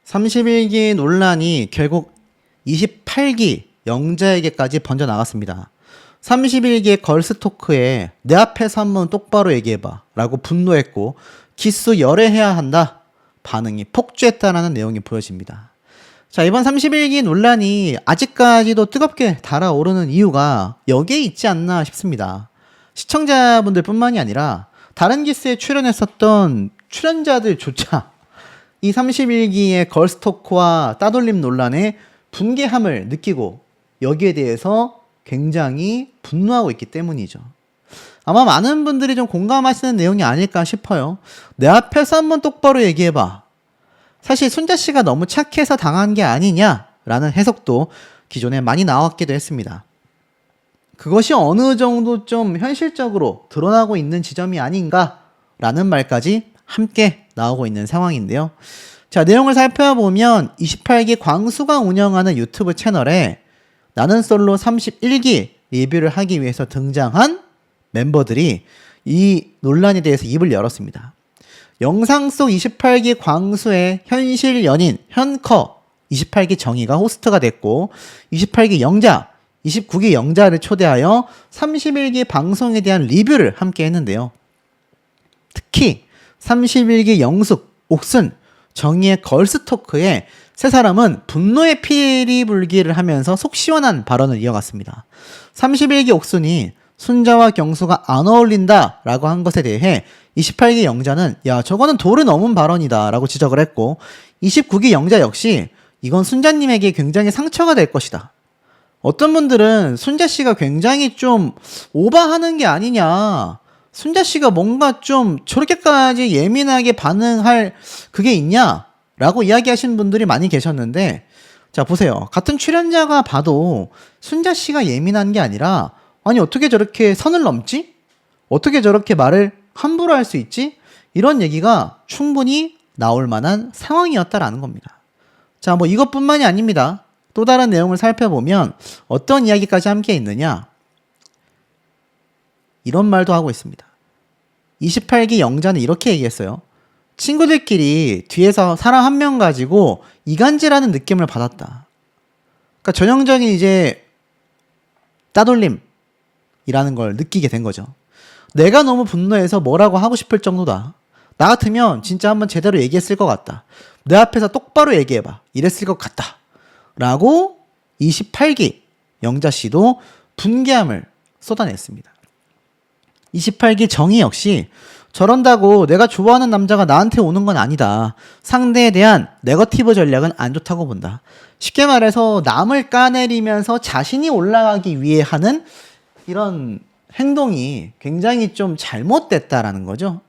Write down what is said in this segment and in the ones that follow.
31기 논란이 결국 28기 영자에게까지 번져나갔습니다. 31기의 걸스토크에 내 앞에서 한번 똑바로 얘기해봐 라고 분노했고 기수 열애해야 한다 반응이 폭주했다라는 내용이 보여집니다. 자, 이번 31기 논란이 아직까지도 뜨겁게 달아오르는 이유가 여기에 있지 않나 싶습니다. 시청자분들 뿐만이 아니라 다른 기스에 출연했었던 출연자들조차 이 31기의 걸스토크와 따돌림 논란에 분개함을 느끼고 여기에 대해서 굉장히 분노하고 있기 때문이죠. 아마 많은 분들이 좀 공감하시는 내용이 아닐까 싶어요. 내 앞에서 한번 똑바로 얘기해봐. 사실 순자씨가 너무 착해서 당한 게 아니냐라는 해석도 기존에 많이 나왔기도 했습니다. 그것이 어느 정도 좀 현실적으로 드러나고 있는 지점이 아닌가라는 말까지 함께 나오고 있는 상황인데요. 자, 내용을 살펴보면 28기 광수가 운영하는 유튜브 채널에 나는 솔로 31기 리뷰를 하기 위해서 등장한 멤버들이 이 논란에 대해서 입을 열었습니다. 영상 속 28기 광수의 현실 연인 현커 28기 정희가 호스트가 됐고 28기 영자 29기 영자를 초대하여 31기 방송에 대한 리뷰를 함께 했는데요. 특히 31기 영숙, 옥순, 정희의 걸스토크에 세 사람은 분노의 피리불기를 하면서 속 시원한 발언을 이어갔습니다. 31기 옥순이 순자와 경수가 안 어울린다 라고 한 것에 대해 28기 영자는 야 저거는 도를 넘은 발언이다 라고 지적을 했고 29기 영자 역시 이건 순자님에게 굉장히 상처가 될 것이다. 어떤 분들은 순자씨가 굉장히 좀 오버하는 게 아니냐, 순자씨가 뭔가 좀 저렇게까지 예민하게 반응할 그게 있냐 라고 이야기하시는 분들이 많이 계셨는데, 자 보세요. 같은 출연자가 봐도 순자씨가 예민한 게 아니라 아니 어떻게 저렇게 선을 넘지? 어떻게 저렇게 말을 함부로 할 수 있지? 이런 얘기가 충분히 나올 만한 상황이었다라는 겁니다. 자, 뭐 이것뿐만이 아닙니다. 또 다른 내용을 살펴보면 어떤 이야기까지 함께 있느냐? 이런 말도 하고 있습니다. 28기 영자는 이렇게 얘기했어요. 친구들끼리 뒤에서 사람 한 명 가지고 이간질하는 느낌을 받았다. 그러니까 전형적인 이제 따돌림이라는 걸 느끼게 된 거죠. 내가 너무 분노해서 뭐라고 하고 싶을 정도다. 나 같으면 진짜 한번 제대로 얘기했을 것 같다. 내 앞에서 똑바로 얘기해봐. 이랬을 것 같다. 라고 28기 영자씨도 분개함을 쏟아냈습니다. 28기 정희 역시 저런다고 내가 좋아하는 남자가 나한테 오는 건 아니다. 상대에 대한 네거티브 전략은 안 좋다고 본다. 쉽게 말해서 남을 까내리면서 자신이 올라가기 위해 하는 이런 행동이 굉장히 좀 잘못됐다라는 거죠.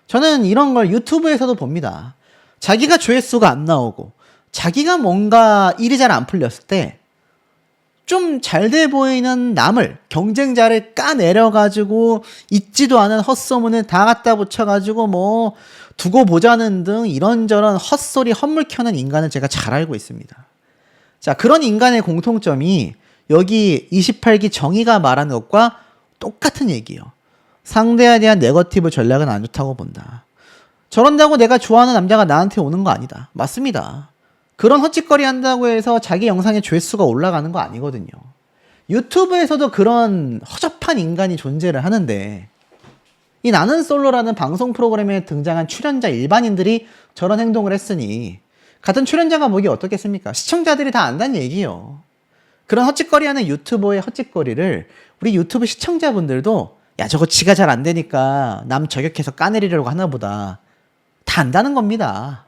저는 이런 걸 유튜브에서도 봅니다. 자기가 조회수가 안 나오고 자기가 뭔가 일이 잘 안 풀렸을 때 좀 잘 돼 보이는 남을, 경쟁자를 까내려가지고 있지도 않은 헛소문을 다 갖다 붙여가지고 뭐 두고 보자는 등 이런저런 헛소리 헛물 켜는 인간을 제가 잘 알고 있습니다. 자, 그런 인간의 공통점이 여기 28기 정의가 말하는 것과 똑같은 얘기예요. 상대에 대한 네거티브 전략은 안 좋다고 본다. 저런다고 내가 좋아하는 남자가 나한테 오는 거 아니다. 맞습니다. 그런 헛짓거리 한다고 해서 자기 영상의 조회수가 올라가는 거 아니거든요. 유튜브에서도 그런 허접한 인간이 존재를 하는데 이 나는 솔로라는 방송 프로그램에 등장한 출연자 일반인들이 저런 행동을 했으니 같은 출연자가 보기 어떻겠습니까? 시청자들이 다 안다는 얘기예요. 그런 헛짓거리 하는 유튜버의 헛짓거리를 우리 유튜브 시청자분들도 야 저거 지가 잘 안 되니까 남 저격해서 까내리려고 하나 보다. 다 안다는 겁니다.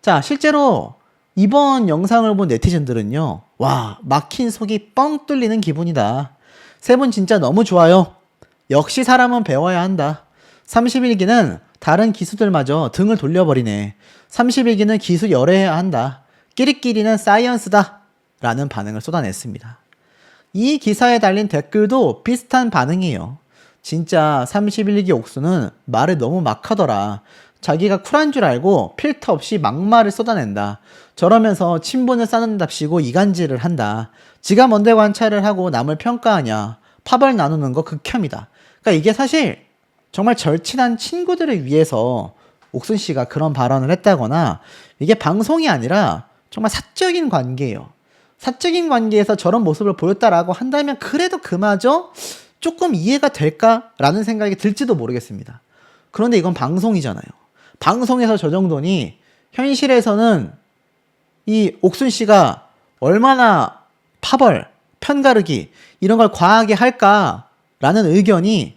자, 실제로 이번 영상을 본 네티즌들은요, 와, 막힌 속이 뻥 뚫리는 기분이다. 세 분 진짜 너무 좋아요. 역시 사람은 배워야 한다. 31기는 다른 기수들마저 등을 돌려버리네. 31기는 기수 열애해야 한다. 끼리끼리는 사이언스다. 라는 반응을 쏟아냈습니다. 이 기사에 달린 댓글도 비슷한 반응이에요. 진짜 31기 옥수는 말을 너무 막 하더라. 자기가 쿨한 줄 알고 필터 없이 막말을 쏟아낸다. 저러면서 친분을 쌓는답시고 이간질을 한다. 지가 뭔데 관찰을 하고 남을 평가하냐. 팝을 나누는 거 극혐이다. 그러니까 이게 사실 정말 절친한 친구들을 위해서 옥순 씨가 그런 발언을 했다거나 이게 방송이 아니라 정말 사적인 관계예요. 사적인 관계에서 저런 모습을 보였다라고 한다면 그래도 그마저 조금 이해가 될까라는 생각이 들지도 모르겠습니다. 그런데 이건 방송이잖아요. 방송에서 저 정도니 현실에서는 이 옥순 씨가 얼마나 파벌, 편가르기 이런 걸 과하게 할까라는 의견이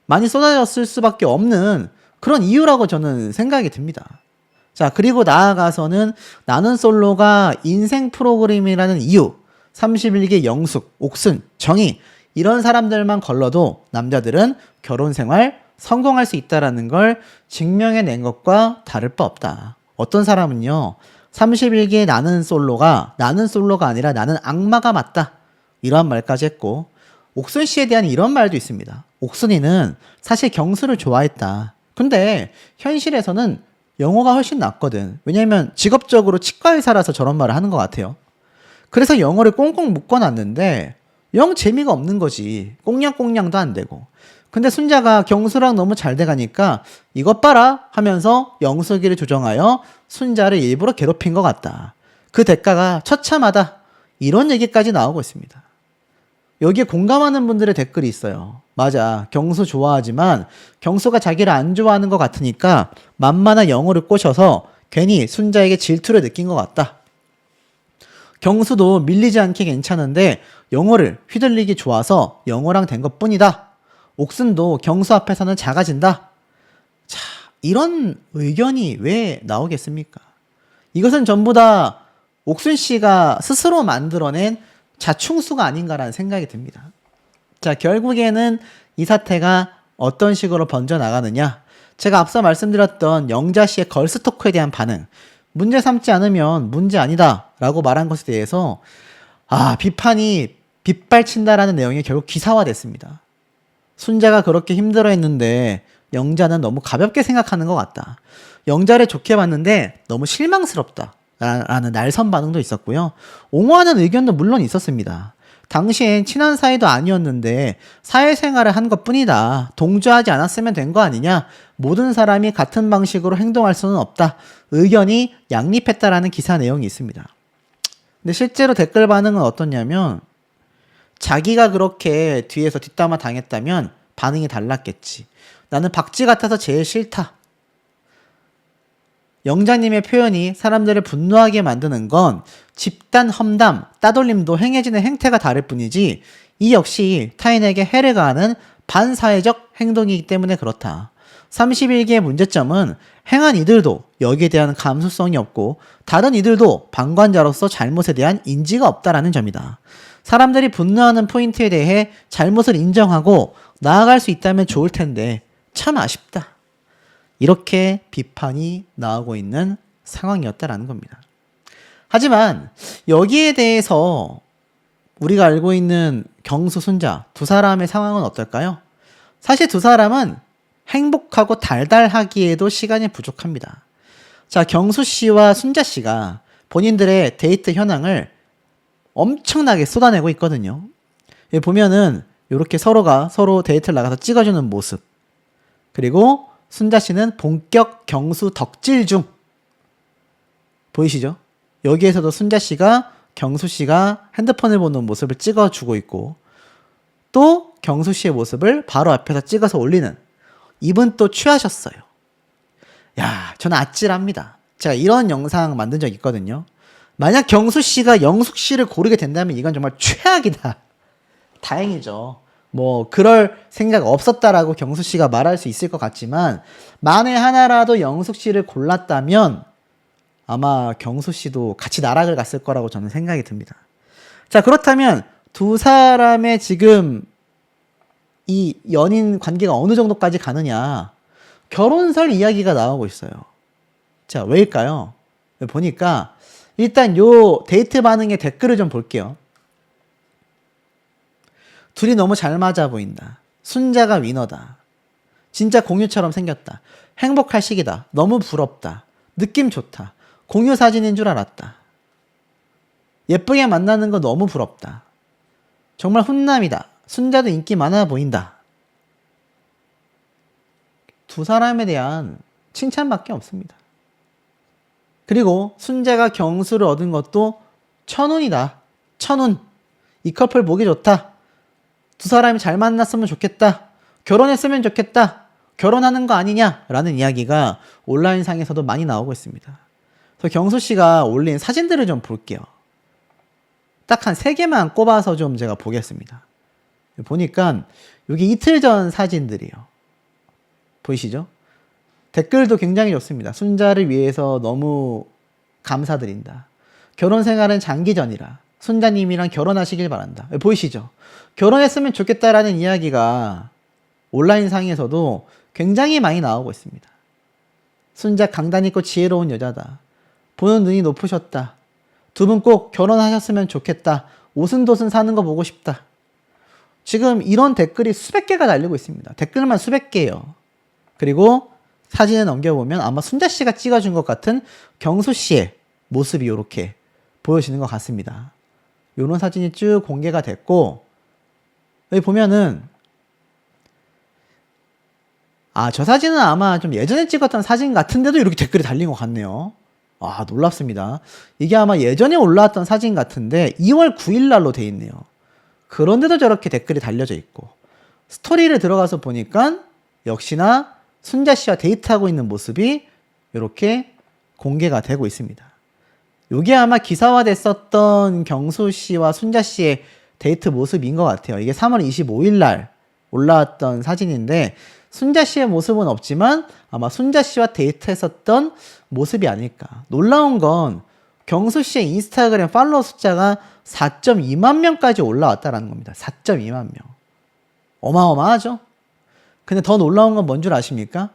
많이 쏟아졌을 수밖에 없는 그런 이유라고 저는 생각이 듭니다. 자, 그리고 나아가서는 나는 솔로가 인생 프로그램이라는 이유, 31기 영숙, 옥순, 정희 이런 사람들만 걸러도 남자들은 결혼 생활 성공할 수 있다라는 걸 증명해낸 것과 다를 바 없다. 어떤 사람은요, 31기의 나는 솔로가 아니라 나는 악마가 맞다. 이러한 말까지 했고, 옥순 씨에 대한 이런 말도 있습니다. 옥순이는 사실 경수를 좋아했다. 근데 현실에서는 영어가 훨씬 낫거든. 왜냐면 직업적으로 치과 의사라서 저런 말을 하는 것 같아요. 그래서 영어를 꽁꽁 묶어놨는데 영 재미가 없는 거지. 꽁냥꽁냥도 안 되고. 근데 순자가 경수랑 너무 잘 돼가니까 이것 봐라 하면서 영숙이를 조정하여 순자를 일부러 괴롭힌 것 같다. 그 대가가 처참하다. 이런 얘기까지 나오고 있습니다. 여기에 공감하는 분들의 댓글이 있어요. 맞아. 경수 좋아하지만 경수가 자기를 안 좋아하는 것 같으니까 만만한 영호를 꼬셔서 괜히 순자에게 질투를 느낀 것 같다. 경수도 밀리지 않게 괜찮은데 영호를 휘둘리기 좋아서 영호랑 된 것뿐이다. 옥순도 경수 앞에서는 작아진다. 자, 이런 의견이 왜 나오겠습니까? 이것은 전부 다 옥순 씨가 스스로 만들어낸 자충수가 아닌가라는 생각이 듭니다. 자, 결국에는 이 사태가 어떤 식으로 번져나가느냐. 제가 앞서 말씀드렸던 영자 씨의 걸스 토크에 대한 반응. 문제 삼지 않으면 문제 아니다 라고 말한 것에 대해서 비판이 빗발친다라는 내용이 결국 기사화됐습니다. 순자가 그렇게 힘들어했는데 영자는 너무 가볍게 생각하는 것 같다. 영자를 좋게 봤는데 너무 실망스럽다 라는 날선 반응도 있었고요. 옹호하는 의견도 물론 있었습니다. 당시엔 친한 사이도 아니었는데 사회생활을 한 것뿐이다. 동조하지 않았으면 된 거 아니냐. 모든 사람이 같은 방식으로 행동할 수는 없다. 의견이 양립했다라는 기사 내용이 있습니다. 근데 실제로 댓글 반응은 어떻냐면 자기가 그렇게 뒤에서 뒷담화 당했다면 반응이 달랐겠지. 나는 박쥐 같아서 제일 싫다. 영자님의 표현이 사람들을 분노하게 만드는 건 집단 험담, 따돌림도 행해지는 행태가 다를 뿐이지 이 역시 타인에게 해를 가하는 반사회적 행동이기 때문에 그렇다. 31기의 문제점은 행한 이들도 여기에 대한 감수성이 없고 다른 이들도 방관자로서 잘못에 대한 인지가 없다라는 점이다. 사람들이 분노하는 포인트에 대해 잘못을 인정하고 나아갈 수 있다면 좋을 텐데 참 아쉽다. 이렇게 비판이 나오고 있는 상황이었다라는 겁니다. 하지만 여기에 대해서 우리가 알고 있는 경수, 순자 두 사람의 상황은 어떨까요? 사실 두 사람은 행복하고 달달하기에도 시간이 부족합니다. 자, 경수 씨와 순자 씨가 본인들의 데이트 현황을 엄청나게 쏟아내고 있거든요. 여기 보면은 이렇게 서로가 서로 데이트를 나가서 찍어주는 모습. 그리고 순자 씨는 본격 경수 덕질 중. 보이시죠? 여기에서도 순자 씨가 경수 씨가 핸드폰을 보는 모습을 찍어주고 있고 또 경수 씨의 모습을 바로 앞에서 찍어서 올리는. 이분 또 취하셨어요. 야, 저는 아찔합니다. 제가 이런 영상 만든 적 있거든요. 만약 경수 씨가 영숙 씨를 고르게 된다면 이건 정말 최악이다. 다행이죠. 뭐 그럴 생각 없었다라고 경수 씨가 말할 수 있을 것 같지만 만에 하나라도 영숙 씨를 골랐다면 아마 경수 씨도 같이 나락을 갔을 거라고 저는 생각이 듭니다. 자, 그렇다면 두 사람의 지금 이 연인 관계가 어느 정도까지 가느냐. 결혼설 이야기가 나오고 있어요. 자, 왜일까요? 보니까 일단 요 데이트 반응의 댓글을 좀 볼게요. 둘이 너무 잘 맞아 보인다. 순자가 위너다. 진짜 공유처럼 생겼다. 행복할 시기다. 너무 부럽다. 느낌 좋다. 공유 사진인 줄 알았다. 예쁘게 만나는 거 너무 부럽다. 정말 훈남이다. 순자도 인기 많아 보인다. 두 사람에 대한 칭찬밖에 없습니다. 그리고 순자가 경수를 얻은 것도 천운이다. 천운. 이 커플 보기 좋다. 두 사람이 잘 만났으면 좋겠다. 결혼했으면 좋겠다. 결혼하는 거 아니냐? 라는 이야기가 온라인상에서도 많이 나오고 있습니다. 그래서 경수 씨가 올린 사진들을 좀 볼게요. 딱 한 3개만 꼽아서 좀 제가 보겠습니다. 보니까 여기 이틀 전 사진들이요. 보이시죠? 댓글도 굉장히 좋습니다. 순자를 위해서 너무 감사드린다. 결혼 생활은 장기전이라 순자님이랑 결혼하시길 바란다. 보이시죠? 결혼했으면 좋겠다라는 이야기가 온라인상에서도 굉장히 많이 나오고 있습니다. 순자 강단 있고 지혜로운 여자다. 보는 눈이 높으셨다. 두 분 꼭 결혼하셨으면 좋겠다. 오순도순 사는 거 보고 싶다. 지금 이런 댓글이 수백 개가 달리고 있습니다. 댓글만 수백 개예요. 그리고 사진을 넘겨보면 아마 순자 씨가 찍어준 것 같은 경수 씨의 모습이 이렇게 보여지는 것 같습니다. 이런 사진이 쭉 공개가 됐고, 여기 보면은 저 사진은 아마 좀 예전에 찍었던 사진 같은데도 이렇게 댓글이 달린 것 같네요. 놀랍습니다. 이게 아마 예전에 올라왔던 사진 같은데 2월 9일 날로 돼 있네요. 그런데도 저렇게 댓글이 달려져 있고, 스토리를 들어가서 보니까 역시나 순자 씨와 데이트하고 있는 모습이 이렇게 공개가 되고 있습니다. 이게 아마 기사화됐었던 경수 씨와 순자 씨의 데이트 모습인 것 같아요. 이게 3월 25일 날 올라왔던 사진인데 순자 씨의 모습은 없지만 아마 순자 씨와 데이트했었던 모습이 아닐까. 놀라운 건 경수 씨의 인스타그램 팔로워 숫자가 4.2만 명까지 올라왔다라는 겁니다. 4.2만 명. 어마어마하죠? 근데 더 놀라운 건 뭔 줄 아십니까?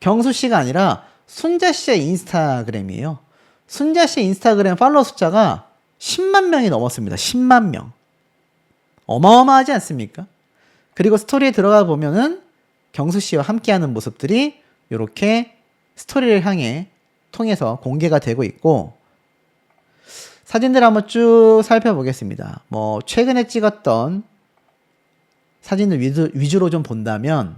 경수 씨가 아니라 순자 씨의 인스타그램이에요. 순자 씨의 인스타그램 팔로워 숫자가 10만 명이 넘었습니다. 10만 명. 어마어마하지 않습니까? 그리고 스토리에 들어가 보면은 경수 씨와 함께하는 모습들이 이렇게 스토리를 향해 통해서 공개가 되고 있고, 사진들 한번 쭉 살펴보겠습니다. 최근에 찍었던 사진들 위주로 좀 본다면,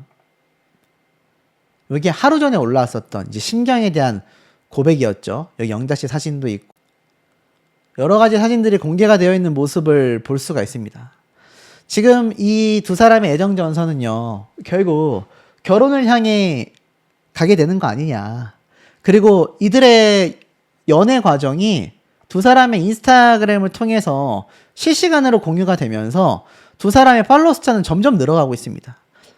여기 하루 전에 올라왔었던 이제 심경에 대한 고백이었죠. 여기 영자 씨 사진도 있고, 여러 가지 사진들이 공개가 되어 있는 모습을 볼 수가 있습니다. 지금 이 두 사람의 애정 전선은요, 결국 결혼을 향해 가게 되는 거 아니냐. 그리고 이들의 연애 과정이 두 사람의 인스타그램을 통해서 실시간으로 공유가 되면서 두 사람의 팔로워 숫자는 점점 늘어가고 있습니다.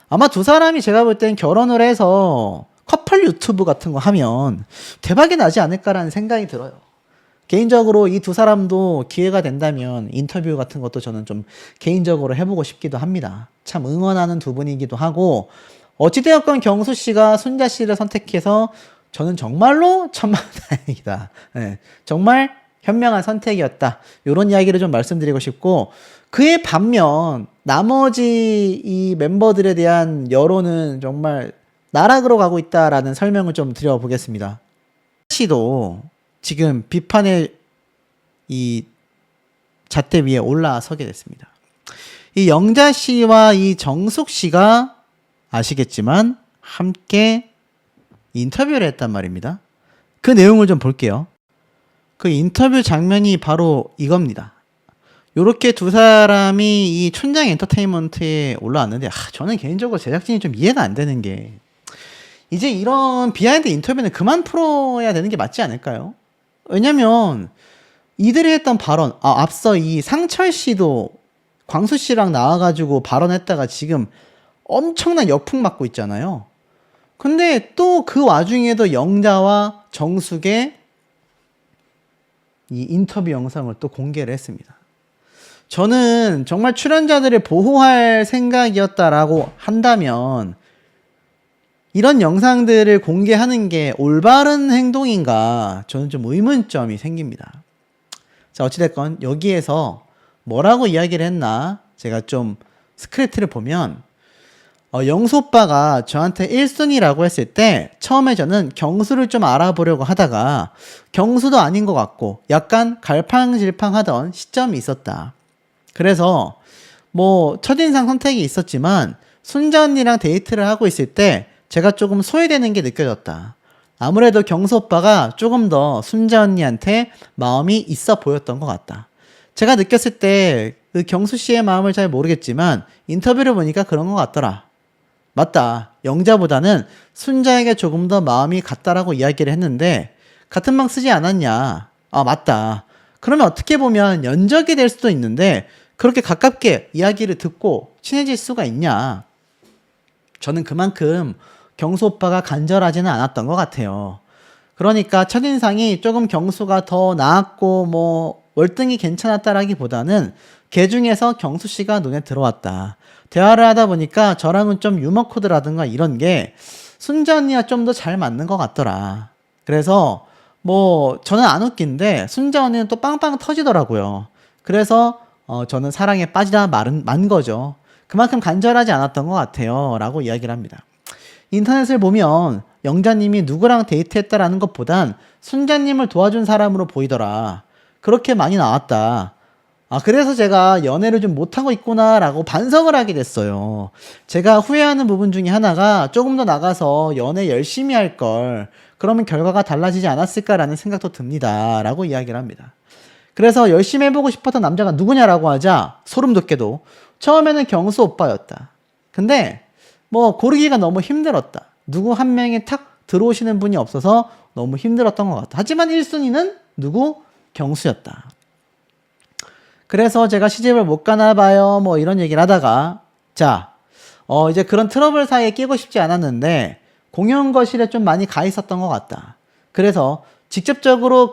아마 두 사람이 제가 볼 땐 결혼을 해서 커플 유튜브 같은 거 하면 대박이 나지 않을까라는 생각이 들어요. 개인적으로 이 두 사람도 기회가 된다면 인터뷰 같은 것도 저는 좀 개인적으로 해보고 싶기도 합니다. 참 응원하는 두 분이기도 하고, 어찌되었건 경수 씨가 순자 씨를 선택해서 저는 정말로 천만다행이다. 네, 정말 현명한 선택이었다. 이런 이야기를 좀 말씀드리고 싶고, 그의 반면 나머지 이 멤버들에 대한 여론은 정말 나락으로 가고 있다라는 설명을 좀 드려보겠습니다. 씨도 지금 비판의 이 잣대 위에 올라서게 됐습니다. 이 영자 씨와 이 정숙 씨가 아시겠지만 함께 인터뷰를 했단 말입니다. 그 내용을 좀 볼게요. 그 인터뷰 장면이 바로 이겁니다. 요렇게 두 사람이 이 춘장 엔터테인먼트에 올라왔는데, 저는 개인적으로 제작진이 좀 이해가 안 되는 게, 이제 이런 비하인드 인터뷰는 그만 풀어야 되는 게 맞지 않을까요? 왜냐면 이들이 했던 발언, 앞서 이 상철 씨도 광수 씨랑 나와가지고 발언했다가 지금 엄청난 역풍 맞고 있잖아요. 근데 또 그 와중에도 영자와 정숙의 이 인터뷰 영상을 또 공개를 했습니다. 저는 정말 출연자들을 보호할 생각이었다라고 한다면 이런 영상들을 공개하는 게 올바른 행동인가, 저는 좀 의문점이 생깁니다. 자, 어찌됐건 여기에서 뭐라고 이야기를 했나, 제가 좀 스크립트를 보면 영수 오빠가 저한테 1순위라고 했을 때 처음에 저는 경수를 좀 알아보려고 하다가 경수도 아닌 것 같고 약간 갈팡질팡하던 시점이 있었다. 그래서 첫인상 선택이 있었지만 순자 언니랑 데이트를 하고 있을 때 제가 조금 소외되는 게 느껴졌다. 아무래도 경수 오빠가 조금 더 순자 언니한테 마음이 있어 보였던 것 같다. 제가 느꼈을 때 그 경수 씨의 마음을 잘 모르겠지만 인터뷰를 보니까 그런 것 같더라. 맞다. 영자보다는 순자에게 조금 더 마음이 같다라고 이야기를 했는데 같은 방 쓰지 않았냐. 아, 맞다. 그러면 어떻게 보면 연적이 될 수도 있는데 그렇게 가깝게 이야기를 듣고 친해질 수가 있냐. 저는 그만큼 경수 오빠가 간절하지는 않았던 것 같아요. 그러니까 첫인상이 조금 경수가 더 나았고 뭐 월등히 괜찮았다라기보다는 걔 중에서 경수 씨가 눈에 들어왔다. 대화를 하다 보니까 저랑은 좀 유머 코드라든가 이런 게 순자 언니와 좀 더 잘 맞는 것 같더라. 그래서 뭐 저는 안 웃긴데 순자 언니는 또 빵빵 터지더라고요. 그래서 저는 사랑에 빠지다 만 거죠. 그만큼 간절하지 않았던 것 같아요. 라고 이야기를 합니다. 인터넷을 보면 영자님이 누구랑 데이트했다라는 것보단 순자님을 도와준 사람으로 보이더라. 그렇게 많이 나왔다. 아, 그래서 제가 연애를 좀 못하고 있구나라고 반성을 하게 됐어요. 제가 후회하는 부분 중에 하나가 조금 더 나가서 연애 열심히 할 걸, 그러면 결과가 달라지지 않았을까라는 생각도 듭니다. 라고 이야기를 합니다. 그래서 열심히 해보고 싶었던 남자가 누구냐라고 하자 소름 돋게도 처음에는 경수 오빠였다. 근데 뭐 고르기가 너무 힘들었다. 누구 한 명이 탁 들어오시는 분이 없어서 너무 힘들었던 것 같다. 하지만 1순위는 누구? 경수였다. 그래서 제가 시집을 못 가나 봐요. 뭐 이런 얘기를 하다가 자, 이제 그런 트러블 사이에 끼고 싶지 않았는데 공연 거실에 좀 많이 가 있었던 것 같다. 그래서 직접적으로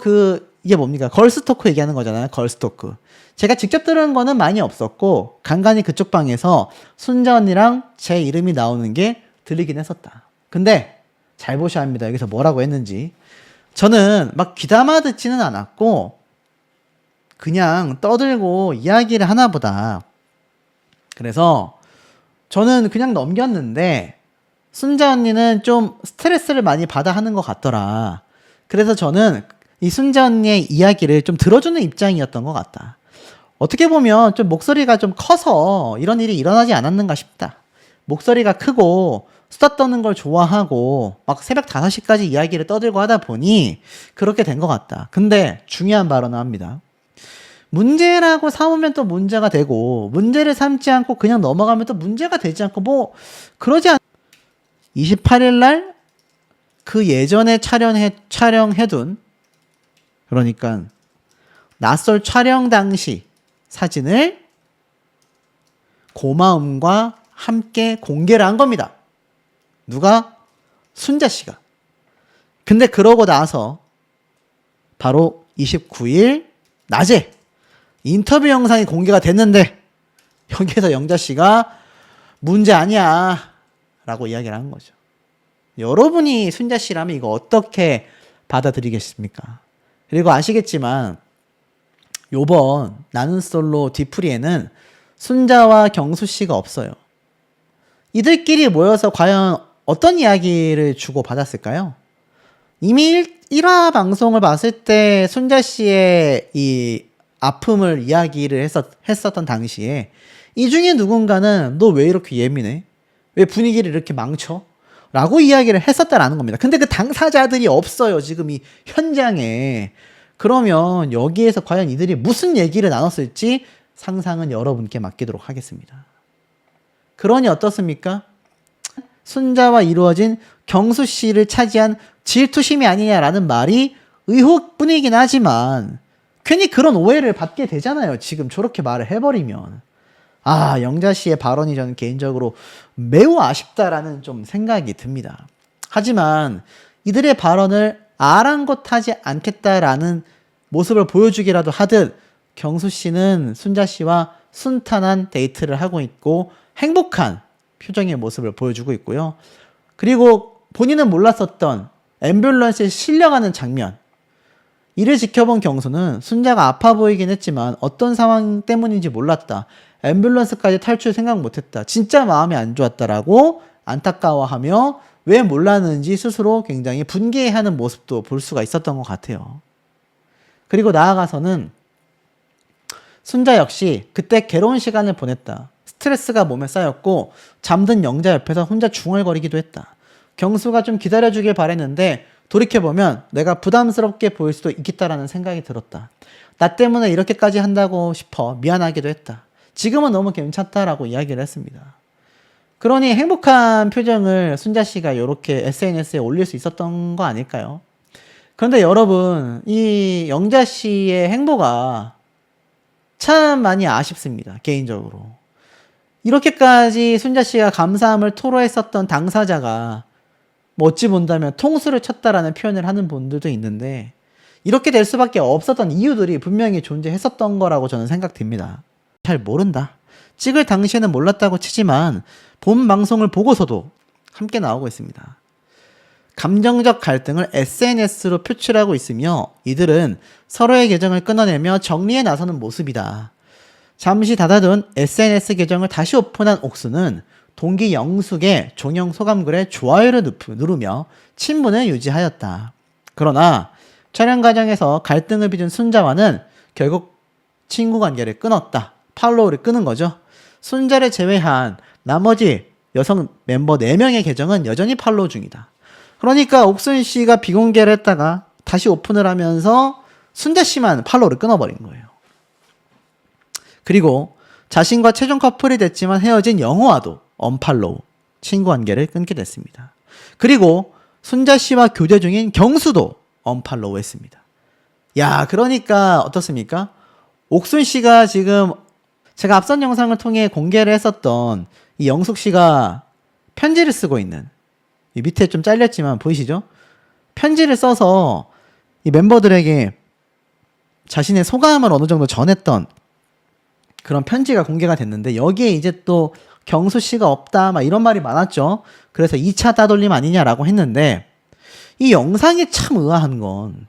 이게 뭡니까? 걸스토크 얘기하는 거잖아요. 걸스토크. 제가 직접 들은 거는 많이 없었고 간간히 그쪽 방에서 순자 언니랑 제 이름이 나오는 게 들리긴 했었다. 근데 잘 보셔야 합니다. 여기서 뭐라고 했는지. 저는 막 귀담아 듣지는 않았고 그냥 떠들고 이야기를 하나 보다. 그래서 저는 그냥 넘겼는데 순자 언니는 좀 스트레스를 많이 받아 하는 것 같더라. 그래서 저는 이 순자 언니의 이야기를 좀 들어주는 입장이었던 것 같다. 어떻게 보면 좀 목소리가 좀 커서 이런 일이 일어나지 않았는가 싶다. 목소리가 크고 수다 떠는 걸 좋아하고 막 새벽 5시까지 이야기를 떠들고 하다 보니 그렇게 된 것 같다. 근데 중요한 발언을 합니다. 문제라고 삼으면 또 문제가 되고 문제를 삼지 않고 그냥 넘어가면 또 문제가 되지 않고 뭐 그러지 않... 28일 날 그 예전에 촬영해둔 그러니까 낯설 촬영 당시 사진을 고마움과 함께 공개를 한 겁니다. 누가? 순자 씨가. 근데 그러고 나서 바로 29일 낮에 인터뷰 영상이 공개가 됐는데 여기에서 영자 씨가 문제 아니야 라고 이야기를 한 거죠. 여러분이 순자 씨라면 이거 어떻게 받아들이겠습니까? 그리고 아시겠지만 요번 나는 솔로 뒤풀이에는 순자와 경수 씨가 없어요. 이들끼리 모여서 과연 어떤 이야기를 주고 받았을까요? 이미 1화 방송을 봤을 때 순자 씨의 이 아픔을 이야기를 했었던 당시에 이 중에 누군가는 너 왜 이렇게 예민해? 왜 분위기를 이렇게 망쳐? 라고 이야기를 했었다라는 겁니다. 근데 그 당사자들이 없어요. 지금 이 현장에. 그러면 여기에서 과연 이들이 무슨 얘기를 나눴을지 상상은 여러분께 맡기도록 하겠습니다. 그러니 어떻습니까? 순자와 이루어진 경수 씨를 차지한 질투심이 아니냐라는 말이 의혹뿐이긴 하지만 괜히 그런 오해를 받게 되잖아요. 지금 저렇게 말을 해버리면. 아, 영자 씨의 발언이 저는 개인적으로 매우 아쉽다라는 좀 생각이 듭니다. 하지만 이들의 발언을 아랑곳하지 않겠다라는 모습을 보여주기라도 하듯 경수 씨는 순자 씨와 순탄한 데이트를 하고 있고 행복한 표정의 모습을 보여주고 있고요. 그리고 본인은 몰랐었던 앰뷸런스에 실려가는 장면. 이를 지켜본 경수는 순자가 아파 보이긴 했지만 어떤 상황 때문인지 몰랐다. 앰뷸런스까지 탈출 생각 못했다. 진짜 마음이 안 좋았다라고 안타까워하며 왜 몰랐는지 스스로 굉장히 분개하는 모습도 볼 수가 있었던 것 같아요. 그리고 나아가서는 순자 역시 그때 괴로운 시간을 보냈다. 스트레스가 몸에 쌓였고 잠든 영자 옆에서 혼자 중얼거리기도 했다. 경수가 좀 기다려주길 바랬는데 돌이켜보면 내가 부담스럽게 보일 수도 있겠다라는 생각이 들었다. 나 때문에 이렇게까지 한다고 싶어 미안하기도 했다. 지금은 너무 괜찮다라고 이야기를 했습니다. 그러니 행복한 표정을 순자 씨가 이렇게 SNS에 올릴 수 있었던 거 아닐까요? 그런데 여러분, 이 영자 씨의 행보가 참 많이 아쉽습니다. 개인적으로. 이렇게까지 순자 씨가 감사함을 토로했었던 당사자가 뭐 어찌 본다면 통수를 쳤다라는 표현을 하는 분들도 있는데 이렇게 될 수밖에 없었던 이유들이 분명히 존재했었던 거라고 저는 생각됩니다. 잘 모른다. 찍을 당시에는 몰랐다고 치지만 본 방송을 보고서도 함께 나오고 있습니다. 감정적 갈등을 SNS로 표출하고 있으며 이들은 서로의 계정을 끊어내며 정리에 나서는 모습이다. 잠시 닫아둔 SNS 계정을 다시 오픈한 옥수는 동기 영숙의 종영 소감글에 좋아요를 누르며 친분을 유지하였다. 그러나 촬영 과정에서 갈등을 빚은 순자와는 결국 친구 관계를 끊었다. 팔로우를 끊은 거죠. 순자를 제외한 나머지 여성 멤버 4명의 계정은 여전히 팔로우 중이다. 그러니까 옥순 씨가 비공개를 했다가 다시 오픈을 하면서 순자 씨만 팔로우를 끊어버린 거예요. 그리고 자신과 최종 커플이 됐지만 헤어진 영호와도 언팔로우, 친구 관계를 끊게 됐습니다. 그리고 순자 씨와 교제 중인 경수도 언팔로우 했습니다. 야, 그러니까 어떻습니까? 옥순 씨가 지금 제가 앞선 영상을 통해 공개를 했었던 이 영숙 씨가 편지를 쓰고 있는 이 밑에 좀 잘렸지만 보이시죠? 편지를 써서 이 멤버들에게 자신의 소감을 어느 정도 전했던 그런 편지가 공개가 됐는데 여기에 이제 또 경수 씨가 없다 막 이런 말이 많았죠. 그래서 2차 따돌림 아니냐라고 했는데 이 영상이 참 의아한 건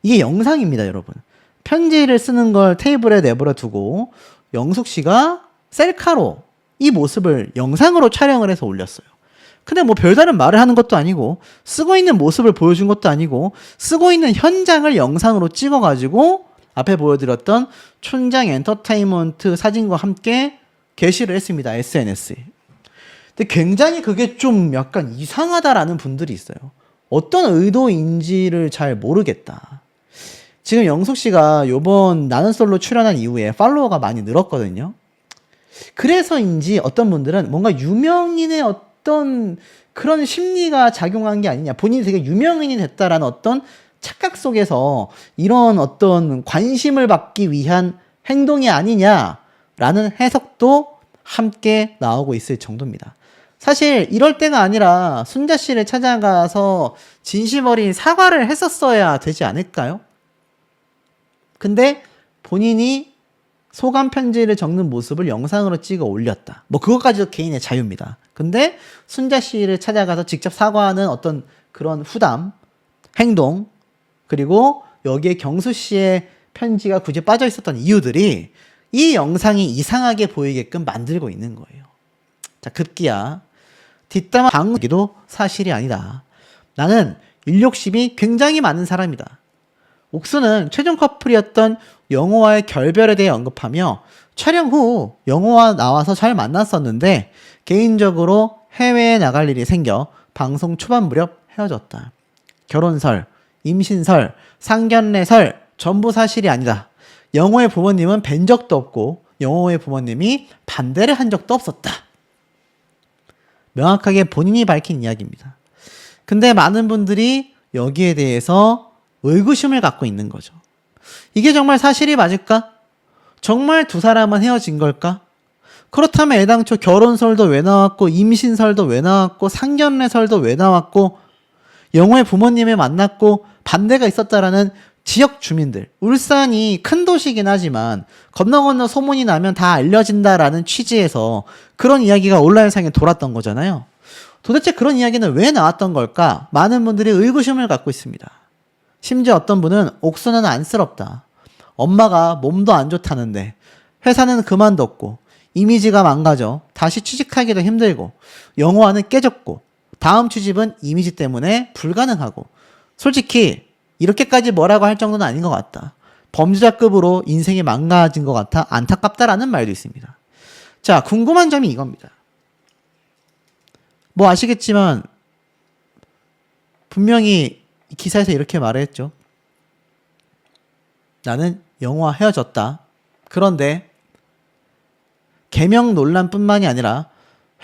이게 영상입니다, 여러분. 편지를 쓰는 걸 테이블에 내버려 두고 영숙 씨가 셀카로 이 모습을 영상으로 촬영을 해서 올렸어요. 근데 뭐 별다른 말을 하는 것도 아니고 쓰고 있는 모습을 보여준 것도 아니고 쓰고 있는 현장을 영상으로 찍어가지고 앞에 보여드렸던 촌장 엔터테인먼트 사진과 함께 게시를 했습니다. SNS에. 근데 굉장히 그게 좀 약간 이상하다라는 분들이 있어요. 어떤 의도인지를 잘 모르겠다. 지금 영숙 씨가 요번 나는 솔로 출연한 이후에 팔로워가 많이 늘었거든요. 그래서인지 어떤 분들은 뭔가 유명인의 어떤 그런 심리가 작용한 게 아니냐. 본인이 되게 유명인이 됐다라는 어떤 착각 속에서 이런 어떤 관심을 받기 위한 행동이 아니냐라는 해석도 함께 나오고 있을 정도입니다. 사실 이럴 때가 아니라 순자 씨를 찾아가서 진심 어린 사과를 했었어야 되지 않을까요? 근데 본인이 소감 편지를 적는 모습을 영상으로 찍어 올렸다. 뭐 그것까지도 개인의 자유입니다. 근데 순자 씨를 찾아가서 직접 사과하는 어떤 그런 후담, 행동, 그리고 여기에 경수 씨의 편지가 굳이 빠져 있었던 이유들이 이 영상이 이상하게 보이게끔 만들고 있는 거예요. 자, 급기야 뒷담화 방기도 사실이 아니다. 나는 일욕심이 굉장히 많은 사람이다. 옥수는 최종 커플이었던 영호와의 결별에 대해 언급하며 촬영 후 영호와 나와서 잘 만났었는데 개인적으로 해외에 나갈 일이 생겨 방송 초반 무렵 헤어졌다. 결혼설, 임신설, 상견례설 전부 사실이 아니다. 영호의 부모님은 뵌 적도 없고 영호의 부모님이 반대를 한 적도 없었다. 명확하게 본인이 밝힌 이야기입니다. 근데 많은 분들이 여기에 대해서 의구심을 갖고 있는 거죠. 이게 정말 사실이 맞을까? 정말 두 사람은 헤어진 걸까? 그렇다면 애당초 결혼설도 왜 나왔고 임신설도 왜 나왔고 상견례설도 왜 나왔고 영호의 부모님을 만났고 반대가 있었다라는 지역 주민들, 울산이 큰 도시긴 하지만 건너 소문이 나면 다 알려진다라는 취지에서 그런 이야기가 온라인상에 돌았던 거잖아요. 도대체 그런 이야기는 왜 나왔던 걸까? 많은 분들이 의구심을 갖고 있습니다. 심지어 어떤 분은 옥수는 안쓰럽다. 엄마가 몸도 안 좋다는데 회사는 그만뒀고 이미지가 망가져 다시 취직하기도 힘들고 영호와는 깨졌고 다음 취직은 이미지 때문에 불가능하고 솔직히 이렇게까지 뭐라고 할 정도는 아닌 것 같다. 범죄자급으로 인생이 망가진 것 같아 안타깝다라는 말도 있습니다. 자, 궁금한 점이 이겁니다. 뭐 아시겠지만 분명히 이 기사에서 이렇게 말했죠. 나는 영호와 헤어졌다. 그런데 개명 논란뿐만이 아니라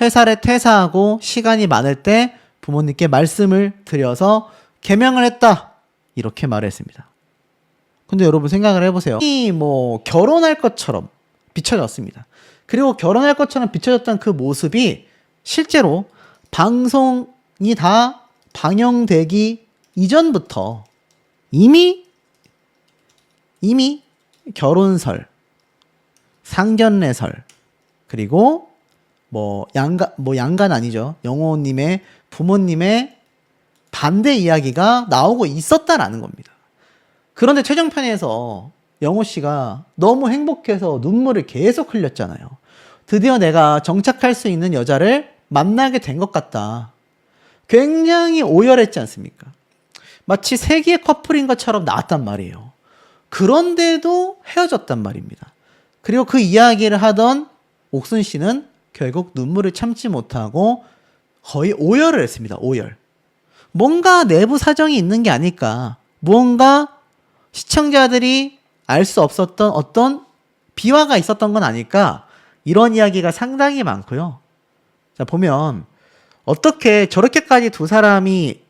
회사를 퇴사하고 시간이 많을 때 부모님께 말씀을 드려서 개명을 했다. 이렇게 말했습니다. 근데 여러분 생각을 해보세요. 이 뭐 결혼할 것처럼 비춰졌습니다. 그리고 결혼할 것처럼 비춰졌던 그 모습이 실제로 방송이 다 방영되기 이전부터 이미 결혼설, 상견례설, 그리고 양간 아니죠. 영호님의 부모님의 반대 이야기가 나오고 있었다라는 겁니다. 그런데 최종편에서 영호 씨가 너무 행복해서 눈물을 계속 흘렸잖아요. 드디어 내가 정착할 수 있는 여자를 만나게 된 것 같다. 굉장히 오열했지 않습니까? 마치 세기의 커플인 것처럼 나왔단 말이에요. 그런데도 헤어졌단 말입니다. 그리고 그 이야기를 하던 옥순 씨는 결국 눈물을 참지 못하고 거의 오열을 했습니다. 오열. 뭔가 내부 사정이 있는 게 아닐까. 무언가 시청자들이 알 수 없었던 어떤 비화가 있었던 건 아닐까. 이런 이야기가 상당히 많고요. 자, 보면 어떻게 저렇게까지 두 사람이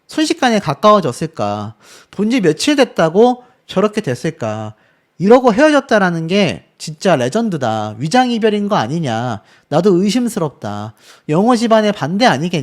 순식간에 가까워졌을까. 본지 며칠 됐다고 저렇게 됐을까. 이러고 헤어졌다라는 게 진짜 레전드다. 위장 이별인 거 아니냐. 나도 의심스럽다. 영호 집안의 반대 아니겠냐.